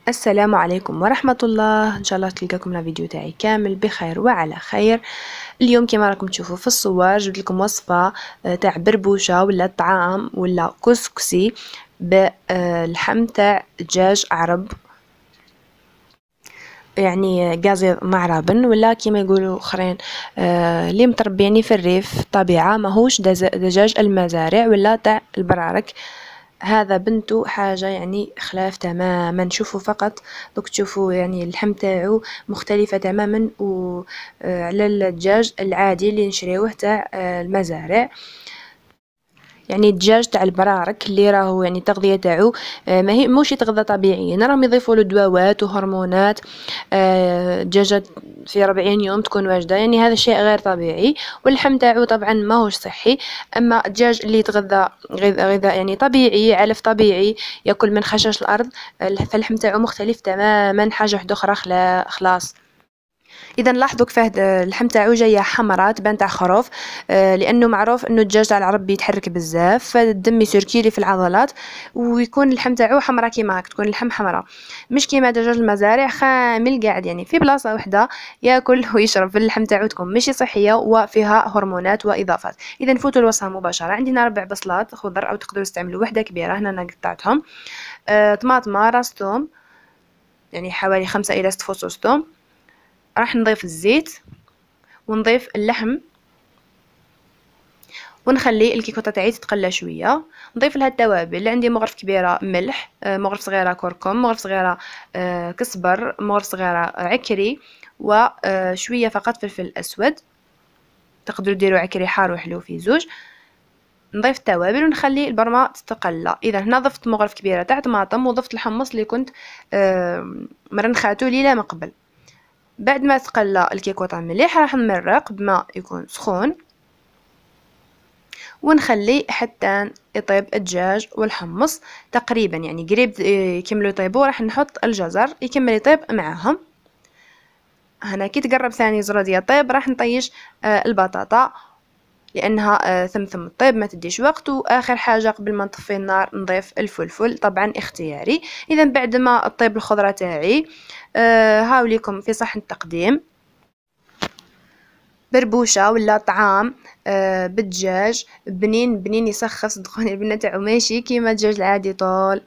السلام عليكم ورحمة الله. ان شاء الله تلقاكم الفيديو تاعي كامل بخير وعلى خير. اليوم كما راكم تشوفوا في الصور جبت لكم وصفة تاع بربوشة ولا طعام ولا كسكسي باللحم تاع دجاج عرب، يعني قازي معربن ولا كيما يقولوا اخرين اللي متربي يعني في الريف الطبيعة، ماهوش دجاج المزارع ولا تاع البرارك. هذا بنتو حاجة يعني خلاف تماما. شوفوا فقط دوك تشوفوا يعني اللحم تاعو مختلفة تماما على الدجاج العادي اللي نشريوه تاع المزارع. يعني الدجاج تاع البرارك اللي راهو يعني التغذيه تاعو ماهي موش تغذى طبيعيا، راهم يضيفوا له دواوات وهرمونات. دجاجه في 40 يوم تكون واجده، يعني هذا الشيء غير طبيعي، واللحم تاعو طبعا ماهوش صحي. اما الدجاج اللي يتغذى غذاء يعني طبيعي، علف طبيعي، ياكل من خشاش الارض، فاللحم تاعو مختلف تماما، حاجه واحده اخرى خلاص. اذا لاحظوا كيفاه اللحم تاعو جايه حمراء تبان تاع خروف، لانه معروف انه الدجاج تاع العرب يتحرك بزاف، فالدم يسيركيلي في العضلات ويكون اللحم تاعو حمراء كيما هاك، تكون اللحم حمراء مش كيما دجاج المزارع خامل قاعد يعني في بلاصه وحده ياكل ويشرب. اللحم تاعو تكون ماشي صحيه وفيها هرمونات واضافات. اذا نفوتوا الوصفه مباشره. عندنا 4 بصلات خضر او تقدروا تستعملوا وحده كبيره، هنا انا قطعتهم. طماطمه، راس ثوم، يعني حوالي 5 إلى 6 فصوص ثوم. راح نضيف الزيت ونضيف اللحم ونخلي الكيكوطه تاعي تتقلى شويه. نضيف لها التوابل، عندي مغرف كبيره ملح، مغرف صغيره كركم، مغرف صغيره كزبر، مغرف صغيره عكري، وشويه فقط فلفل اسود. تقدروا ديروا عكري حار وحلو في زوج. نضيف التوابل ونخلي البرمه تتقلى. اذا هنا ضفت مغرف كبيره تاع طماطم وضفت الحمص اللي كنت مرنخاتو ليله من قبل. بعد ما تقلى الكيكوطه مليح راح نمرق بماء يكون سخون ونخلي حتى يطيب الدجاج والحمص تقريبا، يعني قريب يكملوا يطيبوا. راح نحط الجزر يكمل يطيب معاهم. هنا كي تقرب ثاني زراد يطيب راح نطيش البطاطا لانها ثم تطيب ما تديش وقت. واخر حاجه قبل ما نطفي النار نضيف الفلفل، طبعا اختياري. اذا بعد ما تطيب الخضره تاعي هاوليكم في صحن التقديم بربوشة ولا طعام بالدجاج بنين يسخف، صدقوني البنة تاعو ماشي كيما الدجاج العادي طول.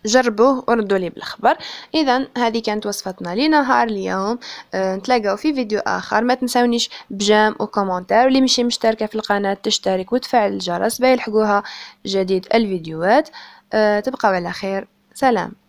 جربوه وردوا لي بالخبر. اذا هذه كانت وصفتنا لنهار اليوم. نتلاقاو في فيديو اخر. ما تنسونيش بجام وكومنتار، واللي مشي مشتركه في القناه تشترك وتفعل الجرس باش يلحقوها جديد الفيديوهات. تبقوا على خير. سلام.